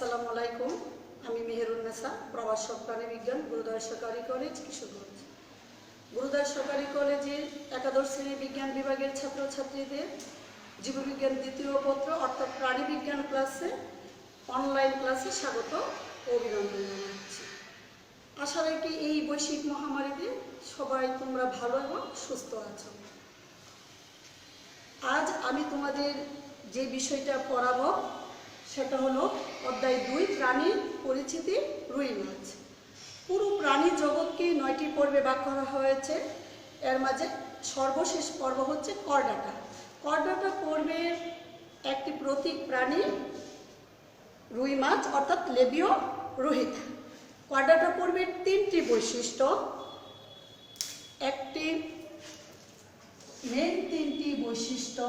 আসসালামু আলাইকুম। আমি মেহেরুন্নেসা, প্রভাষক প্রাণীবিজ্ঞান, গুরুদাস সরকারি কলেজ, কিশোরগঞ্জ। গুরুদাস সরকারি কলেজের একাদশ শ্রেণী বিজ্ঞান বিভাগের ছাত্রছাত্রীদের জীববিজ্ঞান দ্বিতীয় পত্র অর্থাৎ প্রাণীবিজ্ঞান ক্লাসে অনলাইন ক্লাসে স্বাগত ও অভিনন্দন জানাচ্ছি। আশা রাখি এই বৈশ্বিক মহামারীতে সবাই তোমরা ভালো এবং সুস্থ আছো। আজ আমি তোমাদের যে বিষয়টা পড়াবো সেটা হলো অধ্যায় 2, প্রাণীর পরিচিতি, রুই মাছ। পুরো প্রাণী জগৎকে 9টি পর্বে ভাগ করা হয়েছে। এর মাঝে সর্বশেষ পর্ব হচ্ছে করডাটা। করডাটা পর্বের একটি প্রতীক প্রাণী রুই মাছ অর্থাৎ লেবীয় রোহিত। করডাটা পর্বের 3টি বৈশিষ্ট্য, একটি মেন 3টি বৈশিষ্ট্য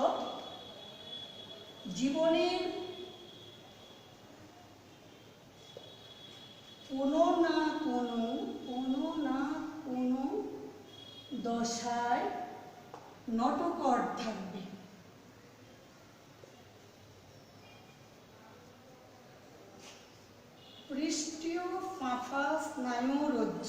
জীবনের কোনো না কোনো দশায় নটকর থাকবে। পৃষ্ঠীয় ফাঁপা স্নায়ুরজ্জ,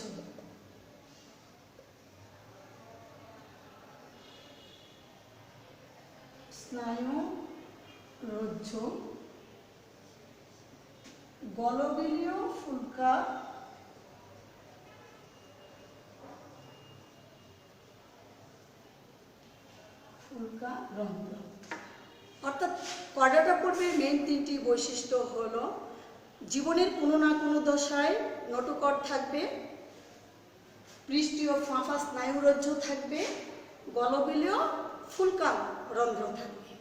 গলবিলীয় ফুলকা রন্ধ্র। অর্থাৎ করডাটা পর্বের মেন 3টি বৈশিষ্ট্য হলো জীবনের কোনো না কোনো দশায় নটকর থাকবে, পৃষ্ঠীয় ফাঁপা স্নায়ুরজ্জ থাকবে, গলবিলীয় ফুলকা রন্ধ্র থাকবে।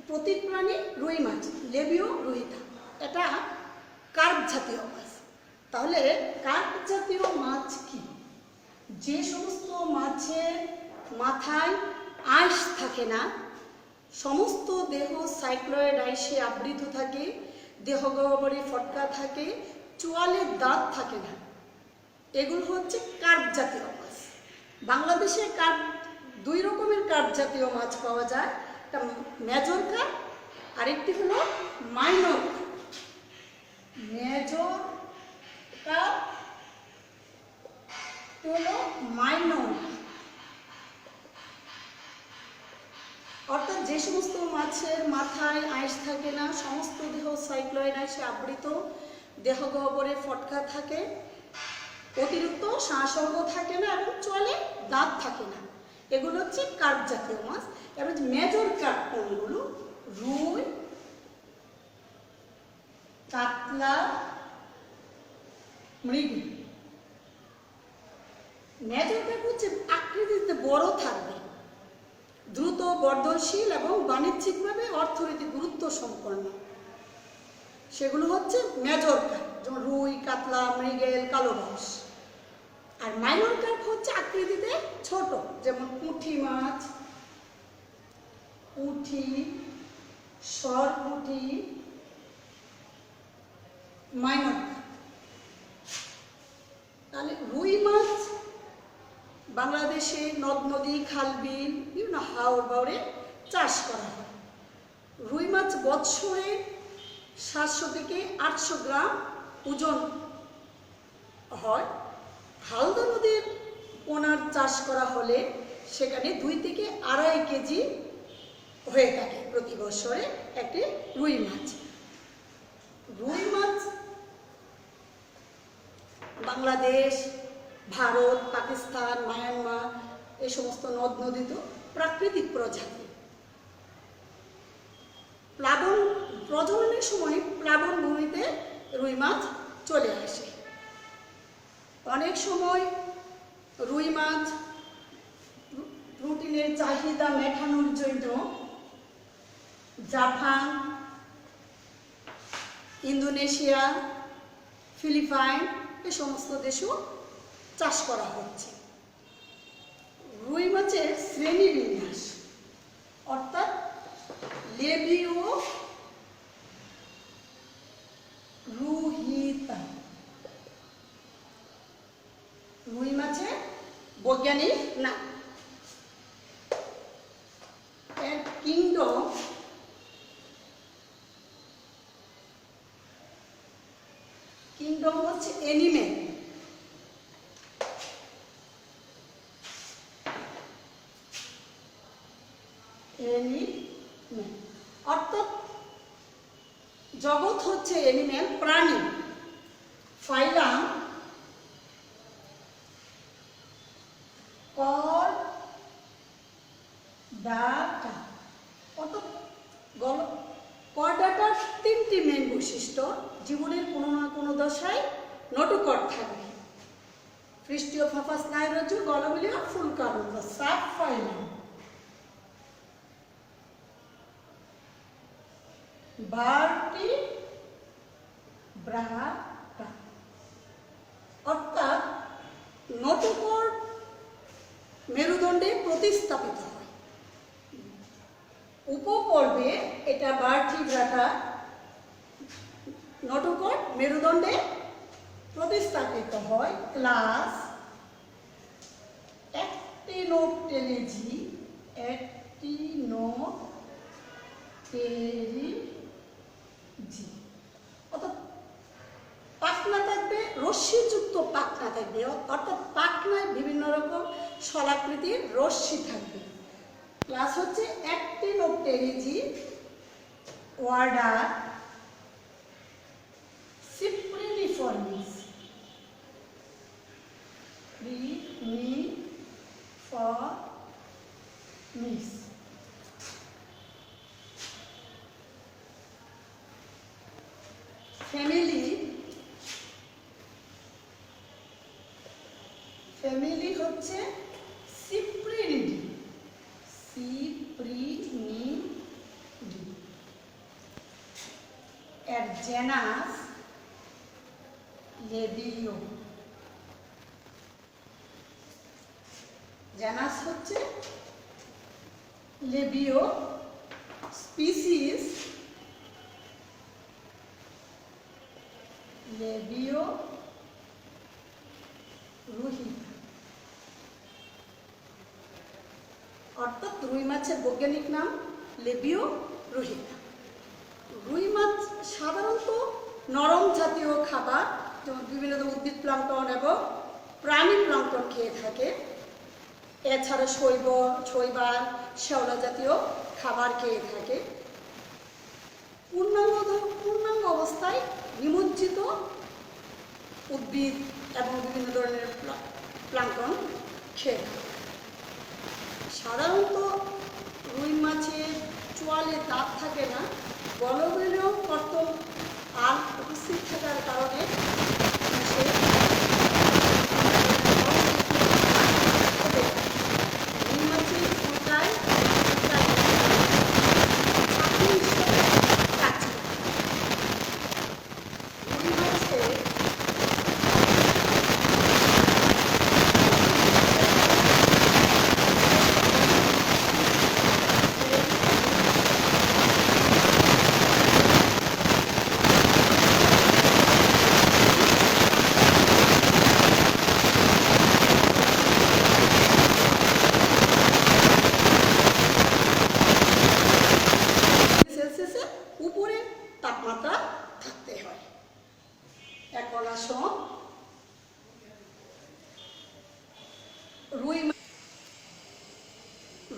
প্রতীক প্রাণী রুই মাছ, লেবীয় রোহিতা। এটা কার্প জাতীয় মাছ। তাহলে কার্প জাতীয় মাছ কি? যে সমস্ত মাছের মাথায় আঁশ থাকে না, সমস্ত দেহ সাইক্লয়েড আঁশে আবৃত থাকে, দেহ গহ্বরে ফটকা থাকে, চোয়ালে দাঁত থাকে না, এগুলো হচ্ছে কার্প জাতীয় মাছ। বাংলাদেশে কার্প 2 রকমের কার্প জাতীয় মাছ পাওয়া যায়, একটা মেজর কার্প, আরেকটি হলো মাইনর কার্প। মেজর কার্প হলো মাইনর, অর্থাৎ যে সমস্ত মাছের মাথায় আঁশ থাকে না, সমস্ত দেহ সাইক্লয়েড আঁশে আবৃত, দেহ গহ্বরে ফটকা থাকে, অতিরিক্ত শ্বাসঙ্গ থাকে না এবং চলে দাঁত থাকে না, এগুলো হচ্ছে কার্প জাতীয় মাছ। এবার মেজর কার্প কোনগুলো? রুই, কাতলা, মৃগেল। মেজর কার্প হচ্ছে আকৃতিতে বড় থাকবে, দ্রুত বর্ধনশীল এবং বাণিজ্যিকভাবে অর্থনৈতিক গুরুত্ব সম্পন্ন, সেগুলো হচ্ছে মেজর কার্প, যেমন রুই, কাতলা, মৃগেল, কালোবাউস। আর মাইনর কার্প হচ্ছে আকৃতিতে ছোট, যেমন পুঁটি মাছ, পুঁটি, সরপুঁটি, মাইনর কার্প। তাহলে রুই মাছ বাংলাদেশে নদ নদী, খাল বিল, বিভিন্ন হাওর বাওরে চাষ করা হয়। রুই মাছ বৎসরে 700 থেকে 800 গ্রাম ওজন হয়। হালদা নদীর পোনার চাষ করা হলে সেখানে 2 থেকে 2.5 কেজি হয়ে থাকে প্রতি বছরে একটি রুই মাছ। রুই মাছ বাংলাদেশ, ভারত, পাকিস্তান, মায়ানমার এই সমস্ত নদ নদীতে প্রাকৃতিক প্রজাতি। প্রজননের সময় প্লাবন ভূমিতে রুই মাছ চলে আসে। অনেক সময় রুই মাছ প্রোটিনের চাহিদা মেটানোর জন্য জাপান, ইন্দোনেশিয়া, ফিলিপাইন এই সমস্ত দেশেও চাষ করা হচ্ছে। রুই মাছের শ্রেণীবিন্যাস অর্থাৎ লেবীয় রোহিতা। রুই মাছের বৈজ্ঞানিক নাম। এর কিংডম কিংডম হচ্ছে অ্যানিমেল। অ্যানিমেল অর্থাৎ জগৎ হচ্ছে অ্যানিমেল, প্রাণী। ফাইলাম করডাটা অর্থাৎ করডাটার তিনটি মেন বৈশিষ্ট্য। জীবনের কোনো না কোনো দশায় নটুকট থাকবে। পৃষ্ঠীয় ফাঁপা স্নায়ুরজ্জু, গলবিলীয়, ফুলকারক, সাব ফাইলাম। ভার্টিব্রাটা অর্থাৎ নটুকট মেরুদণ্ডে প্রতিস্থাপিত হয়। উপপর্বে এটা ভার্টিব্রাটা নটুকট মেরুদণ্ডে প্রতিস্থাপিত হয়। ক্লাস অ্যাক্টিনোপটেরিজি, অর্থাৎ পাখনা থাকবে, রশ্মিযুক্ত পাখনা থাকবে, অর্থাৎ পাখনায় বিভিন্ন রকম শলাকৃতির রশ্মি থাকবে। ক্লাস হচ্ছে অ্যাক্টিনোপটেরিজি, অর্ডার সিপ্রিনিফর্মিস, ফ্যামিলি হচ্ছে সিপ্রিনিডি, এর জেনাস লেবিও। জেনাস হচ্ছে লেবিও, স্পিসিস লেবিও রুহিতা। অর্থাৎ রুই মাছের বৈজ্ঞানিক নাম লেবিও রুহিতা। রুই মাছ সাধারণত নরম জাতীয় খাবার, যেমন বিভিন্ন উদ্ভিদ প্লাঙ্কটন এবং প্রাণী প্লাঙ্কটন খেয়ে থাকে। এছাড়া শৈবাল, শ্যাওলা জাতীয় খাবার খেয়ে থাকে। পূর্ণাঙ্গ অবস্থায় নিমজ্জিত উদ্ভিদ এবং বিভিন্ন ধরনের প্লাঙ্কটন খেয়ে থাকে। সাধারণত রুই মাছের চোয়ালে দাঁত থাকে না, গলবিলীয় কর্তন আর উপস্থিত থাকার কারণে রুই মাছের ফুটায়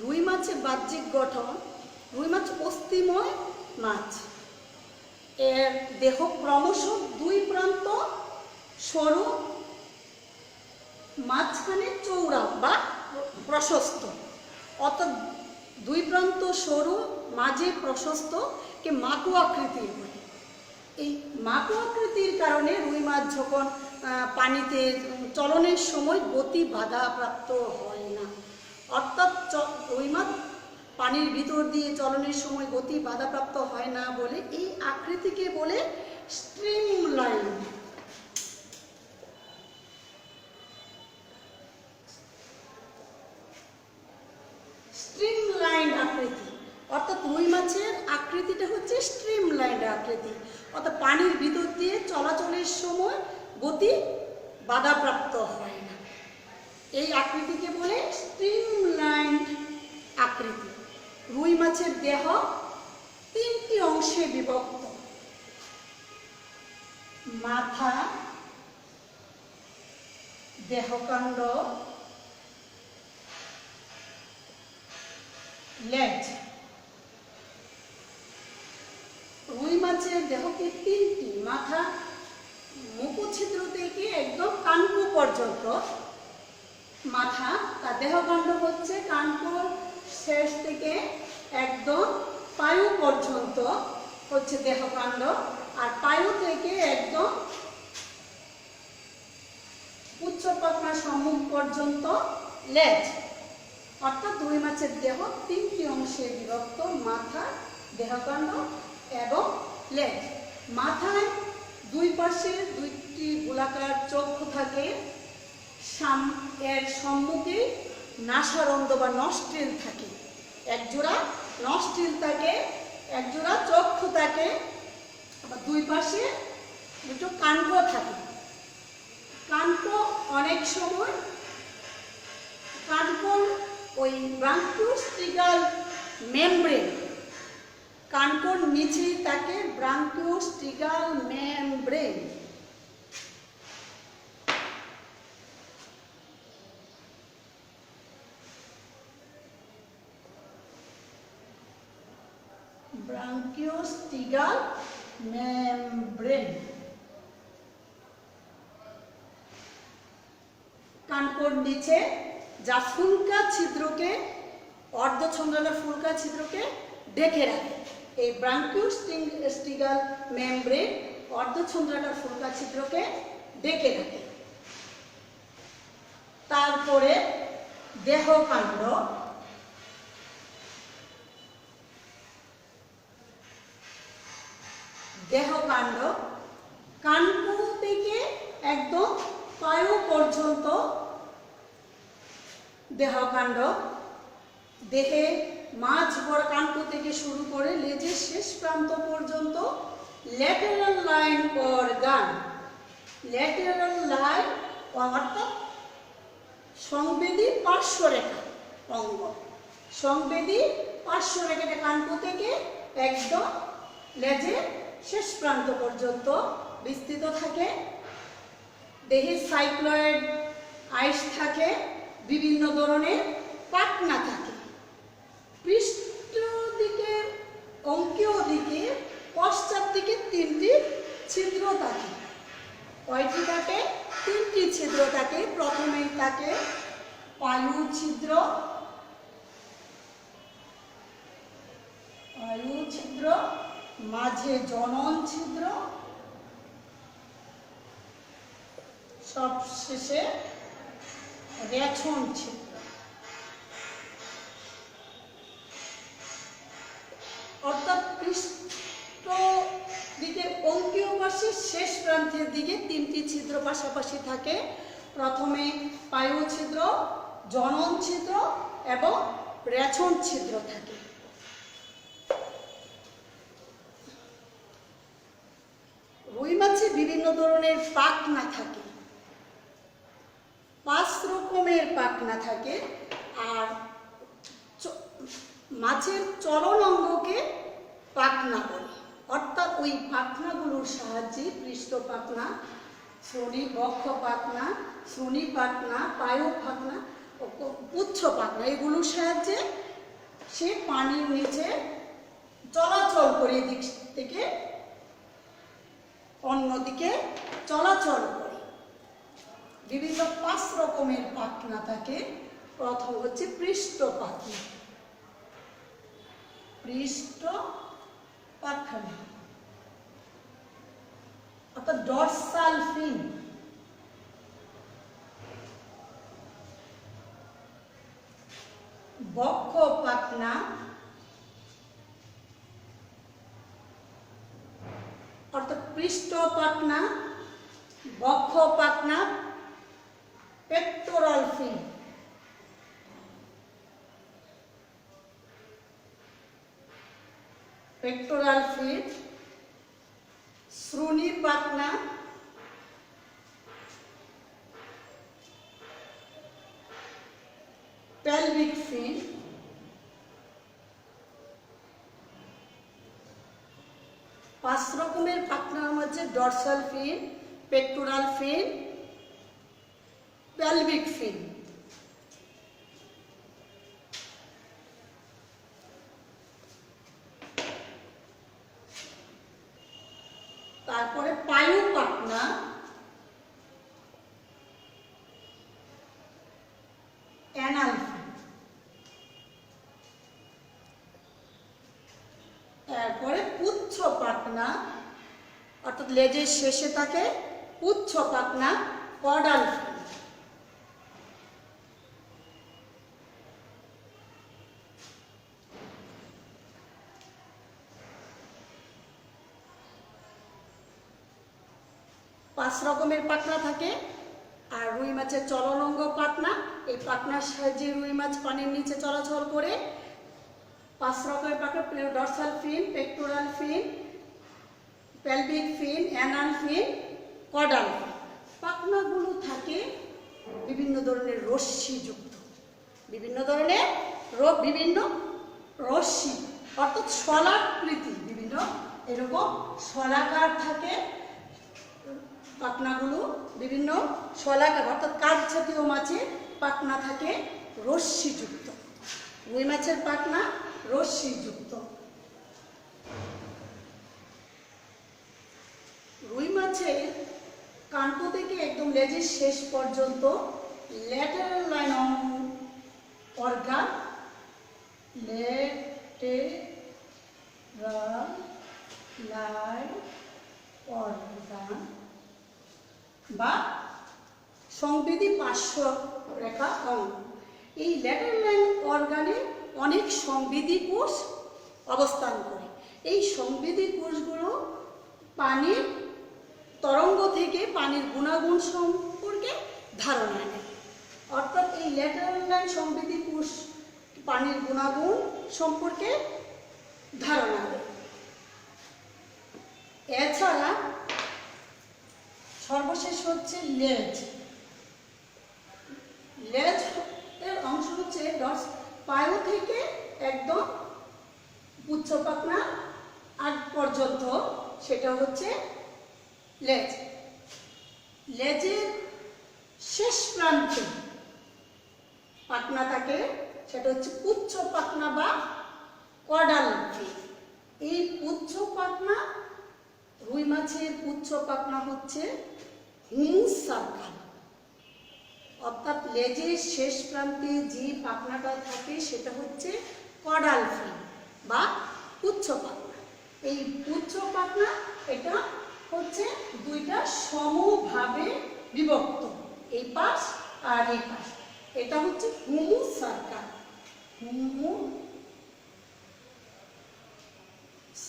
রুই মাছের বাহ্যিক গঠন। রুই মাছ অস্থিময় মাছ। এর দেহ ক্রমশ দুই প্রান্ত সরু, মাঝখানে চৌড়া বা প্রশস্ত, অর্থাৎ দুই প্রান্ত সরু, মাঝে প্রশস্ত কে মাকু আকৃতির হয়। এই মাকু আকৃতির কারণে রুই মাছ যখন পানিতে চলনের সময় গতি বাধাপ্রাপ্ত হয় না। অর্থাৎ রুই মাছ পানির ভিতর দিয়ে চলনের সময় গতি বাধাপ্রাপ্ত হয় না বলে এই আকৃতিকে বলে স্ট্রিমলাইন। স্ট্রিমলাইন আকৃতি, অর্থাৎ রুই মাছের আকৃতিটা হচ্ছে স্ট্রিমলাইন আকৃতি, অর্থাৎ পানির ভিতর দিয়ে চলাচলের সময় গতি বাধাপ্রাপ্ত হয় না। এই আকৃতিকে বলে স্ট্রিমলাইন আকৃতি। রুই মাছের দেহ তিনটি অংশে বিভক্ত: মাথা, দেহকাণ্ড, লেজ। রুই মাছের দেহকে তিনটি, মাথা মুখছিদ্র থেকে একদম কানকো পর্যন্ত মাথা, তার দেহকাণ্ড হচ্ছে কানকোর শেষ থেকে একদম পায়ু পর্যন্ত হচ্ছে দেহকাণ্ড, আর পায়ু থেকে একদম উচ্চ পাখনা সম্মুখ পর্যন্ত লেজ। অর্থাৎ রুই মাছের দেহ তিনটি অংশে বিভক্ত, মাথা, দেহকাণ্ড এবং লেজ। মাথায় দুই পাশে দুইটি গোলাকার চক্ষু থাকে, এর সম্মুখে নাসারন্ধ্র বা নস্ট্রিল থাকে, একজোড়া নস্ট্রিল থাকে, একজোড়া চক্ষু থাকে, আবার দুই পাশে দুটো কানকো থাকে। কানকো অনেক সময় কানকোর ওই ব্রাঙ্কিওস্টিগাল মেমব্রেন, কানকোর নিচেই থাকে ব্রাঙ্কিওস্টিগাল মেমব্রেন। ব্রাঙ্কিওস্টিগাল মেমব্রেন কানকোর নিচে, যা ফুলকা ছিদ্রকে, অর্ধচন্দ্রাকার ফুলকা ছিদ্রকে ঢেকে রাখে। এই ব্রাঙ্কিওস্টিগাল মেমব্রেন অর্ধচন্দ্রাকার ফুলকা ছিদ্রকে ঢেকে রাখে। তারপরে দেহকাণ্ড, দেহকাণ্ড কানকো থেকে একদম পায়ু পর্যন্ত দেহকাণ্ড। দেহে মাঝ বড় কানকো থেকে শুরু করে লেজের শেষ প্রান্ত পর্যন্ত lateral line organ, lateral line অর্থাৎ সংবেদী পার্শ্বরেখা অঙ্গ, সংবেদী পার্শ্বরেখাটা কানকো থেকে একদম লেজের শেষ প্রান্ত পর্যন্ত বিস্তৃত থাকে। দেহে সাইক্লয়েড আইস থাকে, বিভিন্ন ধরনের পাখনা থাকে। পৃষ্ঠ দিকে, অঙ্কীয় দিকে, পশ্চাৎ দিকে তিনটি ছিদ্র থাকে। কয়টি থাকে? তিনটি ছিদ্র থাকে। প্রথমেই থাকে পায়ু ছিদ্র, পায়ু ছিদ্র, মাঝে জনন ছিদ্র, সবশেষে রেছন ছিদ্র। অর্থাৎ পৃষ্ঠ দিকে অঙ্কীয় পাশে শেষ প্রান্তের দিকে তিনটি ছিদ্র পাশাপাশি থাকে। প্রথমে পায়ু ছিদ্র, জনন ছিদ্র এবং রেছন ছিদ্র থাকে। রুই মাছে বিভিন্ন ধরনের পাখনা থাকে, 5 রকমের পাখনা থাকে। আর মাছের চলন অঙ্গকে পাখনা বলে। অর্থাৎ ওই পাখনাগুলোর সাহায্যে পৃষ্ঠ পাখনা, শ্রোণী বক্ষ পাখনা, শ্রোণী পাখনা, পায়ু পাখনা, পুচ্ছ পাখনা, এগুলোর সাহায্যে সে পানির নিচে চলাচল করে, দিক থেকে অন্যদিকে চলাচল করে। বিভিন্ন 5 রকমের পাখনা থাকে। প্রথম হচ্ছে পৃষ্ঠ পাখনা, পৃষ্ঠ পাখনা অর্থাৎ ডরসাল ফিন। বক্ষ পাখনা অর্থাৎ পৃষ্ঠ পাখনা, বক্ষ পাখনা, পেক্টোরাল ফিন। পেক্টোরাল ফিন, শ্রোণী পাখনা, পেলভিক ফিন, 5 রকমের পাখনার মধ্যে ডরসাল ফিন, পেক্টোরাল ফিন, pelvic fin, তারপরে পায়ু পাখনা, অ্যানাল ফিন, তারপরে পুচ্ছ পাখনা অর্থাৎ লেজের শেষে থাকে পুচ্ছ পাখনা, কর্ডাল ফিন। পাঁচ রকমের পাখনা থাকে। আর রুই মাছের চলনঙ্গ পাখনা, এই পাখনার সাহায্যে রুই মাছ পানির নিচে চলাচল করে। পাঁচ রকমের পাখনা, ডরসাল ফিন, পেক্টোরাল ফিন, পেলভিক ফিন, অ্যানাল ফিন, কর্ডাল ফিন। পাখনাগুলো থাকে বিভিন্ন ধরনের রশ্মিযুক্ত, বিভিন্ন ধরনের বিভিন্ন রশ্মি অর্থাৎ শলাকৃতি, বিভিন্ন এরকম শলাকার থাকে পাখনাগুলো, বিভিন্ন শলাকার অর্থাৎ কাঠ জাতীয় মাছের পাখনা থাকে রশ্মিযুক্ত। রুই মাছের পাখনা রশ্মিযুক্ত। রুই মাছের কাণ্ড থেকে একদম লেজের শেষ পর্যন্ত lateral line organ, lateral line organ বা সংবেদী পার্শ্ব রেখা অঙ্গ। এই ল্যাটেরাল লাইন অর্গানে অনেক সংবেদী কোষ অবস্থান করে। এই সংবেদী কোষগুলো পানির তরঙ্গ থেকে পানির গুণাগুণ সম্পর্কে ধারণা নেয়। অর্থাৎ এই ল্যাটেরাল লাইন সংবেদী কোষ পানির গুণাগুণ সম্পর্কে ধারণা দেয়। এছাড়া সর্বশেষ হচ্ছে লেজ। লেজ এর অংশ হচ্ছে পায়ু থেকে একদম পুচ্ছ পাখনা আগ পর্যন্ত, সেটা হচ্ছে লেজ। লেজের শেষ প্রান্তে পাখনা থাকে, সেটা হচ্ছে পুচ্ছ পাখনা বা কর্ডাল ফিন। এই পুচ্ছ পাখনা, রুই মাছের পুচ্ছ পাখনা হচ্ছে হুমুস সার্কাল, অর্থাৎ লেজের শেষ প্রান্তে যে পাখনাটা থাকে সেটা হচ্ছে কর্ডাল ফিন বা পুচ্ছ পাখনা। এই পুচ্ছ পাখনা এটা হচ্ছে দুইটা সমভাবে বিভক্ত, এই পাশ আর এই পাশ। এটা হচ্ছে হুমুস সার্কাল, হুমুস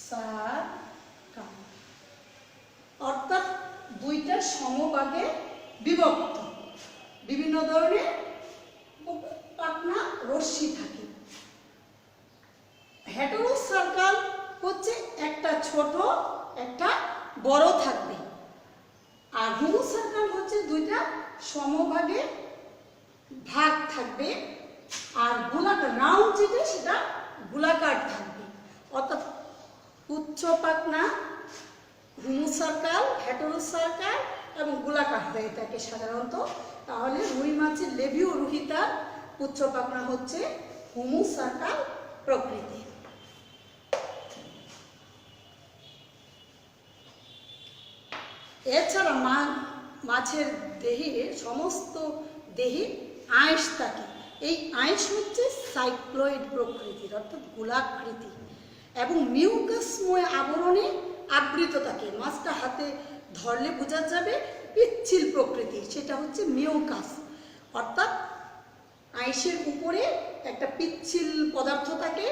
সার্কাল অর্থাৎ দুইটা সমভাগে বিভক্ত। বিভিন্ন ধরনের পাখনা রশ্মি থাকে। হেটেরো সার্কাল হচ্ছে একটা ছোট একটা বড় থাকবে, আর হুমুস সার্কাল হচ্ছে দুইটা সমভাগে ভাগ থাকবে, আর গোলাকার রাউন্ড যেটা সেটা গোলাকার থাকবে। অর্থাৎ পুচ্ছ পাখনা হুমুস সার্কাল, হেটেরো সার্কাল এবং গোলাকার হয়ে থাকে সাধারণত। তাহলে রুই মাছের লেবিও রুহিতার পুচ্ছ পাখনা হচ্ছে হুমুস সার্কাল প্রকৃতির। এছাড়া মাছের দেহে সমস্ত দেহে আঁশ থাকে। এই আঁশ হচ্ছে সাইক্লয়েড প্রকৃতির অর্থাৎ গোলাকৃতি এবং মিউকাসময় আবরণে আবৃত থাকে। মাছটা হাতে ধরলে বোঝা যাবে পিচ্ছিল প্রকৃতির, সেটা হচ্ছে মিউকাস। অর্থাৎ আঁশের উপরে একটা পিচ্ছিল পদার্থ থাকে,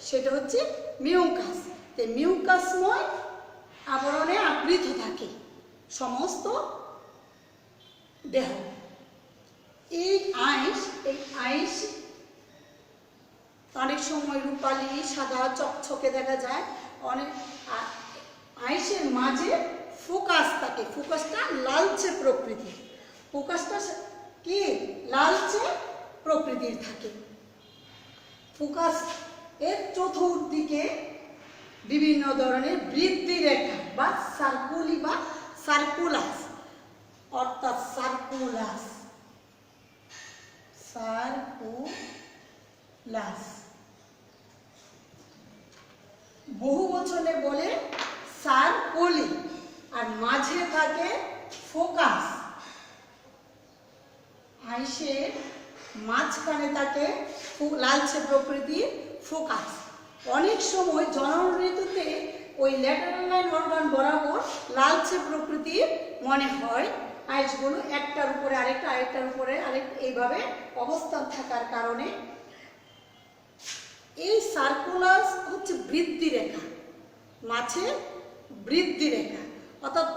সেটা হচ্ছে মিউকাস। তাই মিউকাসময় আবরণে আবৃত থাকে সমস্ত দেহ। এই আঁশ অনেক সময় রূপালি, সাদা, চকচকে দেখা যায়। অনেক আঁশের মাঝে ফোকাস থাকে, ফোকাসটা লালচে প্রকৃতির, ফোকাসটা কি লালচে প্রকৃতির থাকে। ফোকাস এর চতুর্দিকে বিভিন্ন ধরনের বৃদ্ধি রেখা বা সার্কুলি বা সার্কুলাস অর্থাৎ সার্কুলাস সার্কুলাস। বহু বচনে বলে সার্কলি, আর মাঝে থাকে ফোকাস। আইসের মাঝখানে থাকে লালচে প্রকৃতির ফোকাস। অনেক সময় জনন ঋতুতে ওই ল্যাটারাল লাইন অর্গান বরাবর লালচে প্রকৃতির মনে হয়। আইসগুলো একটার উপরে আরেকটা, আরেকটার উপরে আরেকটা, এইভাবে অবস্থান থাকার কারণে এই সার্কুলাস হচ্ছে বৃদ্ধি রেখা, মাছের বৃদ্ধি রেখা। অর্থাৎ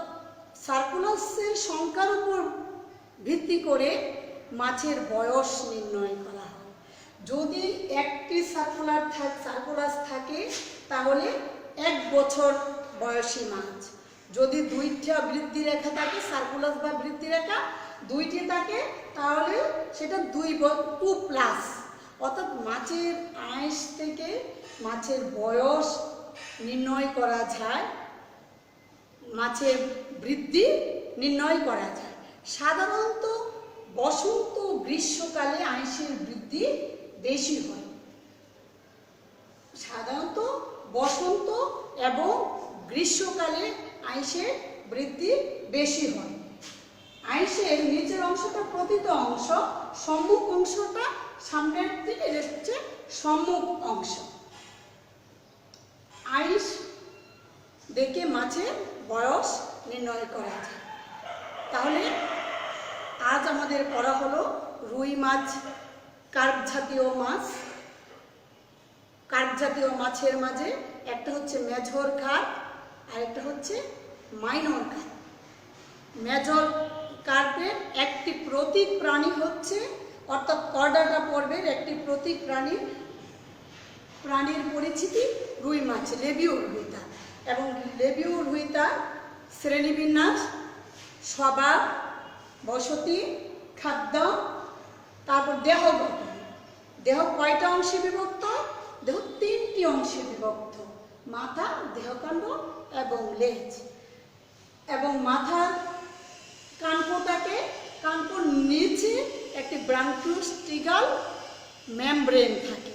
সার্কুলাসের সংখ্যার উপর ভিত্তি করে মাছের বয়স নির্ণয় করা হয়। যদি একটি সার্কুলাস থাকে তাহলে 1 বছর বয়সী মাছ। যদি 2টা বৃদ্ধি রেখা থাকে, সার্কুলাস বা বৃদ্ধি রেখা 2টি থাকে, তাহলে সেটা 2+। অর্থাৎ মাছের আঁশ থেকে মাছের বয়স নির্ণয় করা যায়, মাছের বৃদ্ধি নির্ণয় করা যায়। সাধারণত বসন্ত গ্রীষ্মকালে আঁশের বৃদ্ধি বেশি হয়। সাধারণত বসন্ত এবং গ্রীষ্মকালে আঁশের বৃদ্ধি বেশি হয়। আঁশের নিচের অংশটা প্রতিটা অংশ, সম্মুখ অংশটা সামনের দিকে হচ্ছে সম্মুখ অংশ। আঁশ দেখে মাছের বয়স নির্ণয় করা যায়। তাহলে আজ আমাদের পড়া হলো রুই মাছ, কার্প জাতীয় মাছ। কার্প জাতীয় মাছের মাঝে একটা হচ্ছে মেজর কার্প আর একটা হচ্ছে মাইনর কার্প। মেজর কার্পের একটি প্রতীক প্রাণী হচ্ছে, অর্থাৎ করডাটা পর্বের একটি প্রতীক প্রাণীর পরিচিতি রুই মাছ, লেবিওরহুইতা। এবং লেবিওরহুইতা শ্রেণীবিন্যাস, স্বভাব, বসতি, খাদ্য, তারপর দেহ গঠন। দেহ কয়টা অংশে বিভক্ত? দেহ 3টি অংশে বিভক্ত: মাথা, দেহকাণ্ড এবং লেজ। এবং মাথার কানকোটাকে, কানকোর নিচে একটি ব্রাঙ্কিওস্টিগাল মেমব্রেন থাকে।